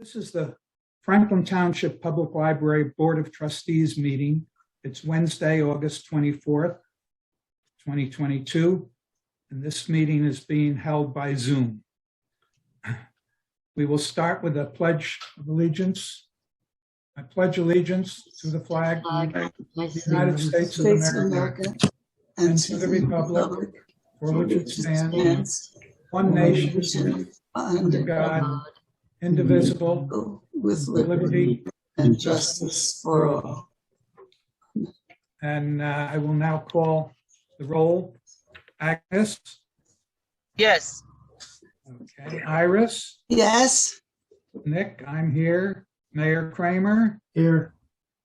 This is the Franklin Township Public Library Board of Trustees meeting. It's Wednesday, August 24th, 2022, and this meeting is being held by Zoom. We will start with a pledge of allegiance. I pledge allegiance to the flag of the United States of America and to the republic for which it stands, one nation, under God, indivisible, with liberty and justice for all. And I will now call the roll. Agnes? Yes. Okay. Iris? Yes. Nick, I'm here. Mayor Kramer? Here.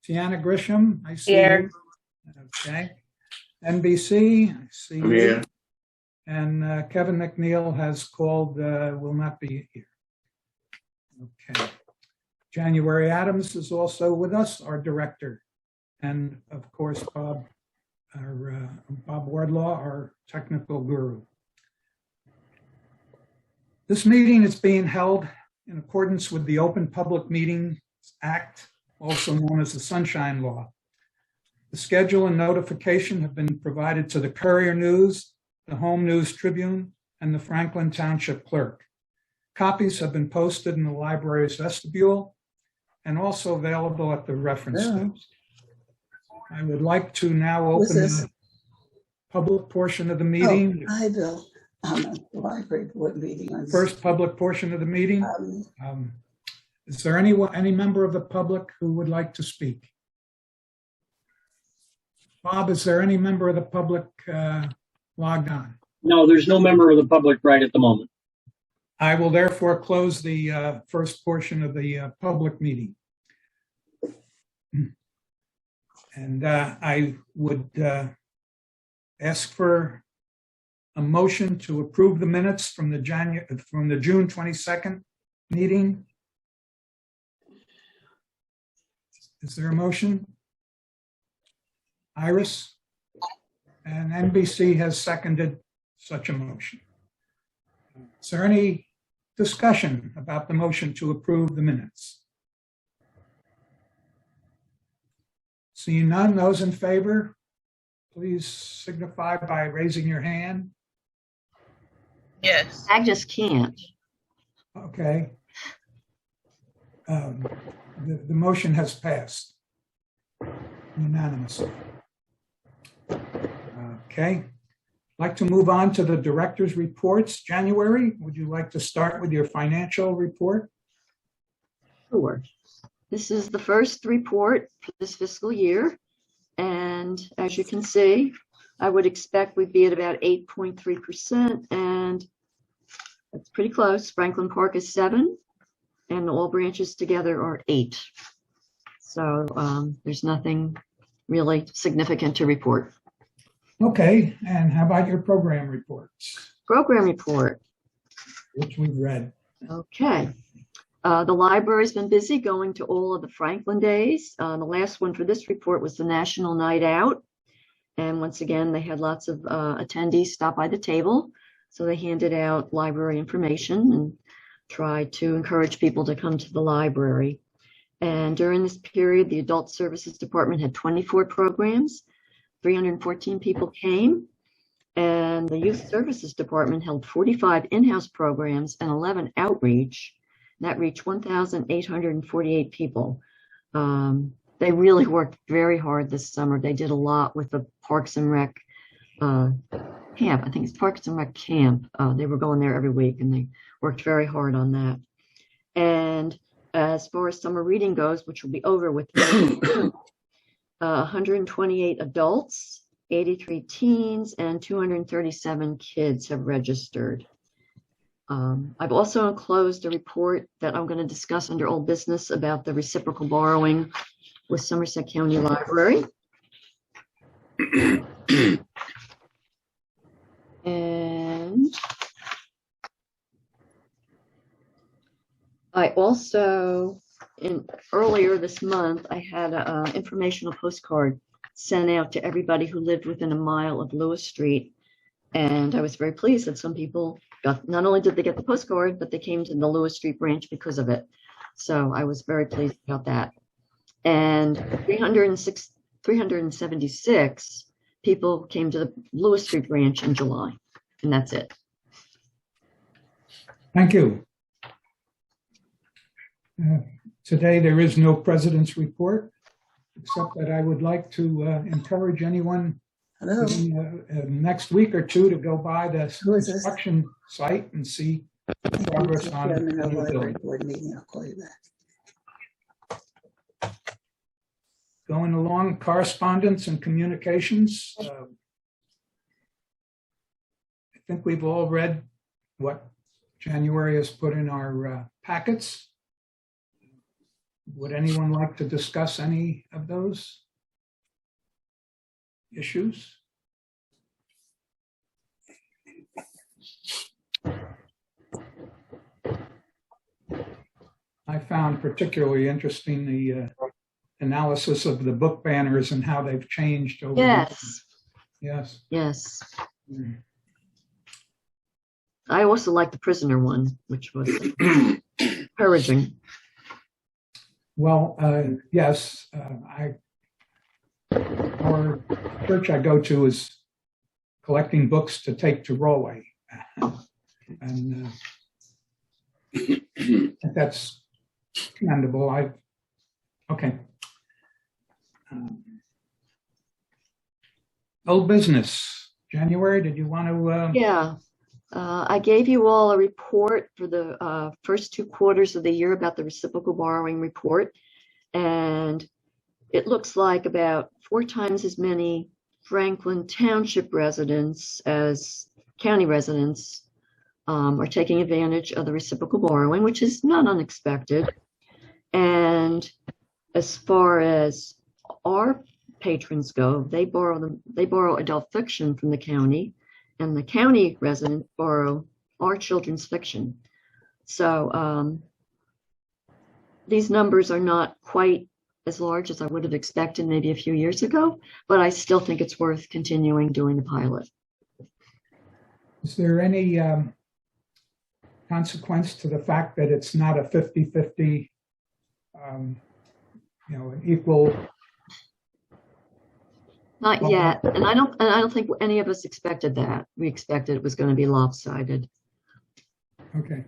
Tiana Grisham? I see Here. you. Okay. NBC? I see I'm you. here. And Kevin McNeil has called, will not be here. Okay. January Adams is also with us, our director. And of course, Bob Wardlaw, our technical guru. This meeting is being held in accordance with the Open Public Meetings Act, also known as the Sunshine Law. The schedule and notification have been provided to the Courier News, the Home News Tribune, and the Franklin Township Clerk. Copies have been posted in the library's vestibule and also available at the reference desk. I would like to now open the public portion of the meeting. Hi, Bill. I'm at the library board meeting. First public portion of the meeting. Is there any member of the public who would like to speak? Bob, is there any member of the public logged on? No, there's no member of the public right at the moment. I will therefore close the first portion of the public meeting. And I would ask for a motion to approve the minutes from the June 22nd meeting. Is there a motion? Iris? And NBC has seconded such a motion. Is there any discussion about the motion to approve the minutes? Seeing none, those in favor, please signify by raising your hand. Yes. I just can't. Okay. The motion has passed unanimously. Okay. I'd like to move on to the director's reports. January, would you like to start with your financial report? Sure. This is the first report for this fiscal year. And as you can see, I would expect we'd be at about 8.3%. And that's pretty close. Franklin Park is 7, and all branches together are 8. So there's nothing really significant to report. Okay. And how about your program reports? Program report. Which we've read. Okay. The library's been busy going to all of the Franklin Days. The last one for this report was the National Night Out. And once again, they had lots of attendees stop by the table. So they handed out library information and tried to encourage people to come to the library. And during this period, the Adult Services Department had 24 programs. 314 people came. And the Youth Services Department held 45 in-house programs and 11 outreach. That reached 1,848 people. They really worked very hard this summer. They did a lot with the Parks and Rec camp. I think it's Parks and Rec camp. They were going there every week, and they worked very hard on that. And as far as summer reading goes, which will be over with 128 adults, 83 teens, and 237 kids have registered. I've also enclosed a report that I'm going to discuss under old business about the reciprocal borrowing with Somerset County Library. And I also, earlier this month, I had an informational postcard sent out to everybody who lived within a mile of Lewis Street. And I was very pleased that some people got, not only did they get the postcard, but they came to the Lewis Street branch because of it. So I was very pleased about that. And 376 people came to the Lewis Street branch in July, and that's it. Thank you. Today, there is no president's report, except that I would like to encourage anyone Hello, within, next week or two to go by the Who is this? construction site and see progress on the Chairman of the new library building. board meeting. I'll call you back. Going along, correspondence and communications. I think we've all read what January has put in our packets. Would anyone like to discuss any of those issues? I found particularly interesting the analysis of the book banners and how they've changed over the Yes, years. yes. Yes. I also like the prisoner one, which was encouraging. Well, yes, our church I go to is collecting books to take to Rolway. And that's commendable. Okay. Old business. January, did you want to? Yeah. I gave you all a report for the first 2 quarters of the year about the reciprocal borrowing report. And it looks like about 4 times as many Franklin Township residents as county residents are taking advantage of the reciprocal borrowing, which is not unexpected. And as far as our patrons go, they borrow adult fiction from the county, and the county residents borrow our children's fiction. So these numbers are not quite as large as I would have expected maybe a few years ago, but I still think it's worth continuing doing the pilot. Is there any consequence to the fact that it's not a 50-50, an equal? Not yet, and I don't think any of us expected that. We expected it was going to be lopsided. Okay.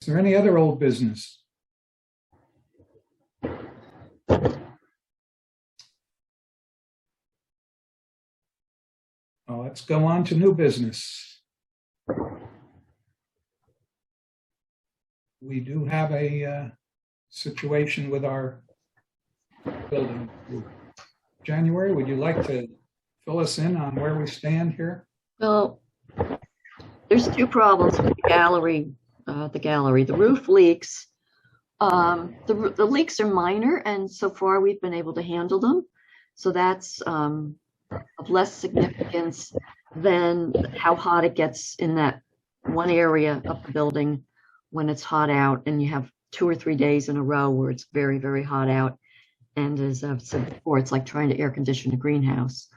Is there any other old business? Well, let's go on to new business. We do have a situation with our building. January, would you like to fill us in on where we stand here? Well, there's 2 problems with the gallery. The roof leaks. The leaks are minor, and so far we've been able to handle them. So that's of less significance than how hot it gets in that one area of the building when it's hot out, and you have 2 or 3 days in a row where it's very, very hot out. And as I've said before, it's like trying to air condition a greenhouse.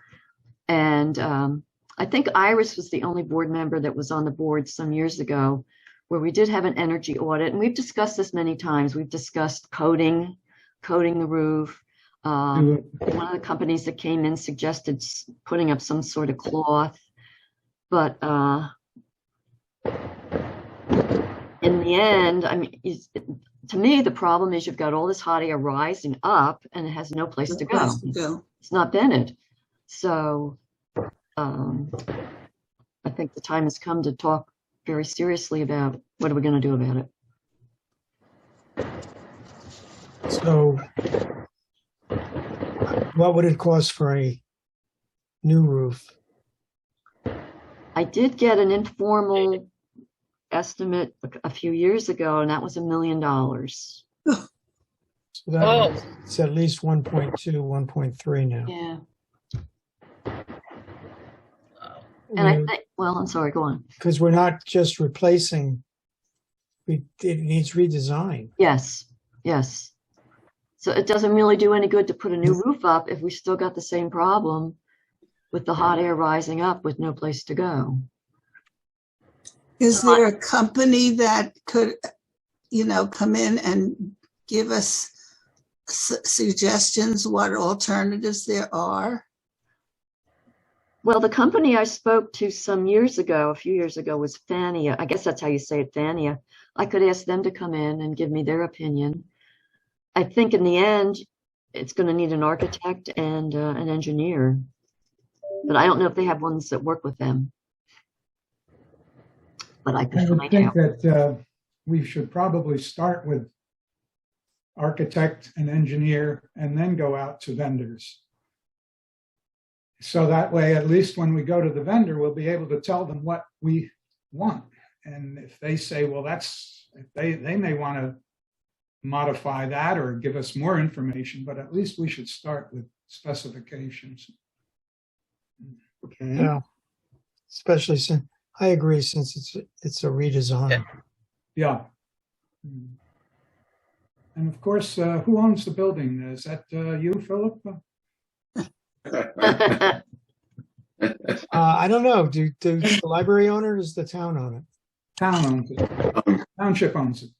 And I think Iris was the only board member that was on the board some years ago where we did have an energy audit. And we've discussed this many times. We've discussed coating the roof. One of the companies that came in suggested putting up some sort of cloth. But in the end, I mean, to me, the problem is you've got all this hot air rising up and it has no place to go. It's not vented. So I think the time has come to talk very seriously about what are we going to do about it. So what would it cost for a new roof? I did get an informal estimate a few years ago, and that was $1 million. So that it's at least 1.2, 1.3 now. Yeah. And I think, well, I'm sorry, go on. Because we're not just replacing, it needs redesign. Yes, yes. So it doesn't really do any good to put a new roof up if we still got the same problem with the hot air rising up with no place to go. Is there a company that could, come in and give us suggestions what alternatives there are? Well, the company I spoke to a few years ago, was Fania. I guess that's how you say it, Fania. I could ask them to come in and give me their opinion. I think in the end, it's going to need an architect and an engineer, but I don't know if they have ones that work with them. But I I could would find think out. that we should probably start with architect and engineer and then go out to vendors. So that way, at least when we go to the vendor, we'll be able to tell them what we want. And if they say, well, they may want to modify that or give us more information, but at least we should start with specifications. Okay. Yeah. Especially since, I agree, since it's a redesign. Yeah. And of course, who owns the building? Is that you, Philip? I don't know. Do the library owner, or does the town own it? Town owns it. Township owns it.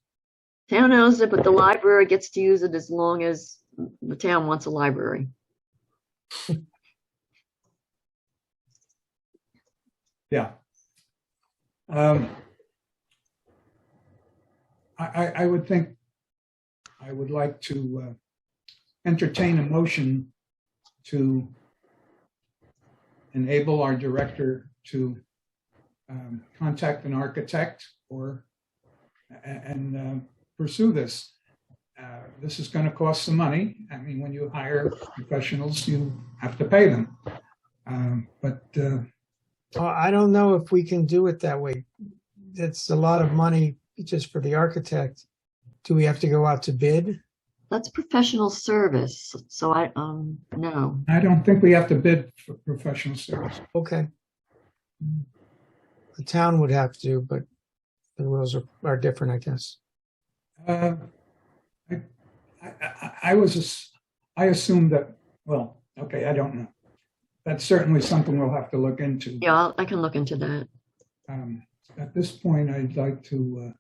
Town owns it, but the library gets to use it as long as the town wants a library. Yeah. I would think I would like to entertain a motion to enable our director to contact an architect and pursue this. This is going to cost some money. I mean, when you hire professionals, you have to pay them. I don't know if we can do it that way. It's a lot of money just for the architect. Do we have to go out to bid? That's professional service. So no. I don't think we have to bid for professional service. Okay. The town would have to, but the rules are different, I guess. I assume that, well, okay, I don't know. That's certainly something we'll have to look into. Yeah, I can look into that. At this point, I'd like to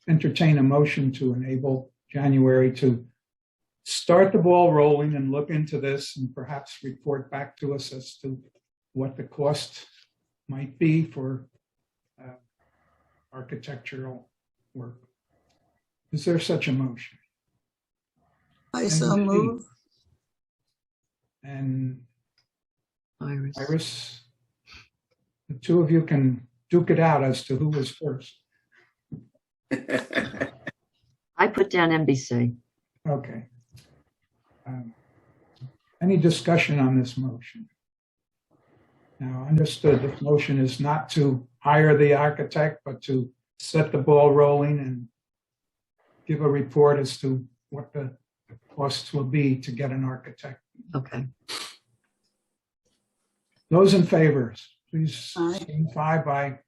entertain a motion to enable January to start the ball rolling and look into this and perhaps report back to us as to what the cost might be for architectural work. Is there such a motion? I so move. And Iris. Iris, the two of you can duke it out as to who was first. I put down NBC. Okay. Any discussion on this motion? Now, understood, this motion is not to hire the architect, but to set the ball rolling and give a report as to what the costs will be to get an architect. Okay. Those in favor, please Aye. signify by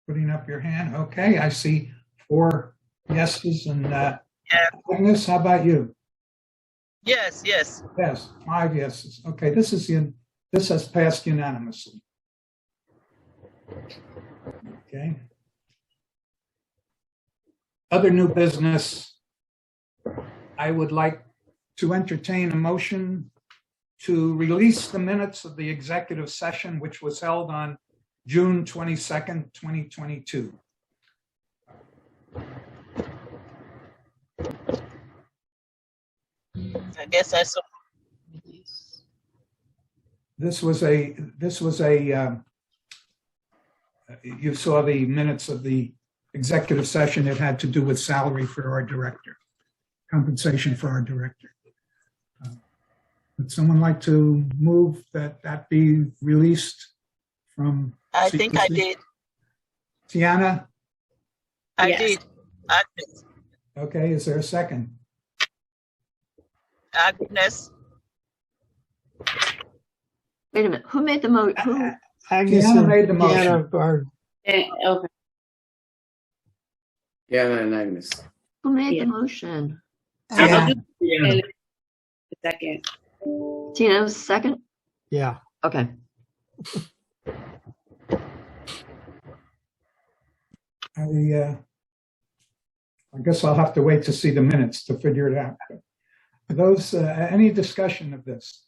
putting up your hand. Okay, I see 4 yeses and Agnes, how about you? Yes, yes. Yes, 5 yeses. Okay, this has passed unanimously. Okay. Other new business. I would like to entertain a motion to release the minutes of the executive session, which was held on June 22nd, 2022. I guess I saw. This was a you saw the minutes of the executive session. It had to do with salary for our director, compensation for our director. Would someone like to move that be released from? I think I did. Tiana? I Yes. did. Agnes. Okay, is there a second? Agnes. Wait a minute. Who made the motion? Agnes Deanna and made the motion. Deanna are, Okay. Yeah, and Agnes. Who made Yeah. the motion? Yeah. Yeah. Second. Tina was second? yeah. Okay. I guess I'll have to wait to see the minutes to figure it out. Those, any discussion of this?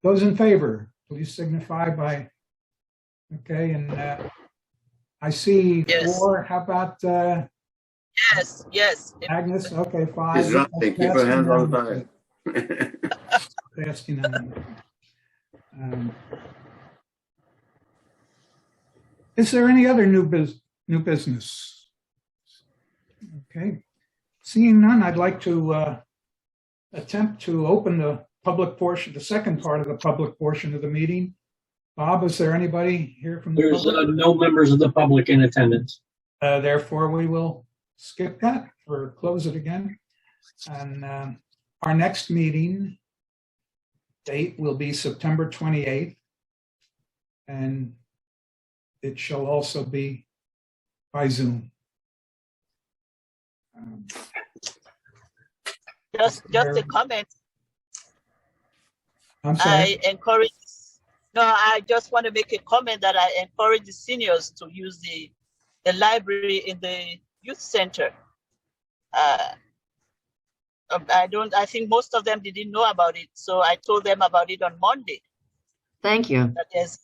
Those in favor, please signify by, okay, and I see Yes. 4. How about Yes, yes. Agnes? Okay, 5. It's nothing. Keep your hands on the tire. Passed unanimously. Is there any other new business? Okay. Seeing none, I'd like to attempt to open the public portion, the second part of the public portion of the meeting. Bob, is there anybody here from the There's public? no members of the public in attendance. Therefore, we will skip that or close it again. And our next meeting date will be September 28th. And it shall also be by Zoom. Just a comment. I'm sorry. I just want to make a comment that I encourage the seniors to use the library in the youth center. I think most of them didn't know about it. So I told them about it on Monday, Thank you. that there's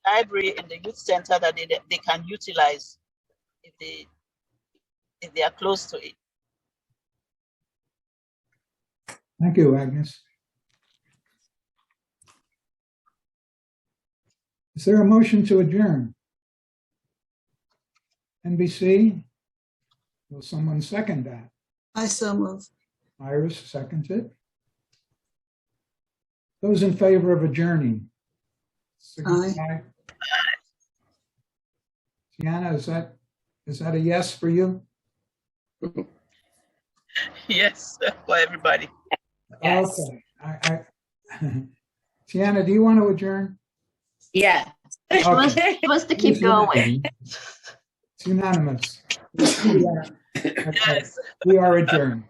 a library in the youth center that they can utilize if they are close to it. Thank you, Agnes. Is there a motion to adjourn? NBC? Will someone second that? I so move. Iris seconds it. Those in favor of adjourning? Signify. Tiana, is that a yes for you? Yes, for everybody. Yes. Okay. Tiana, do you want to adjourn? Yeah. She wants, Okay. she wants to keep going. It's unanimous. Okay. Yes. We are adjourned.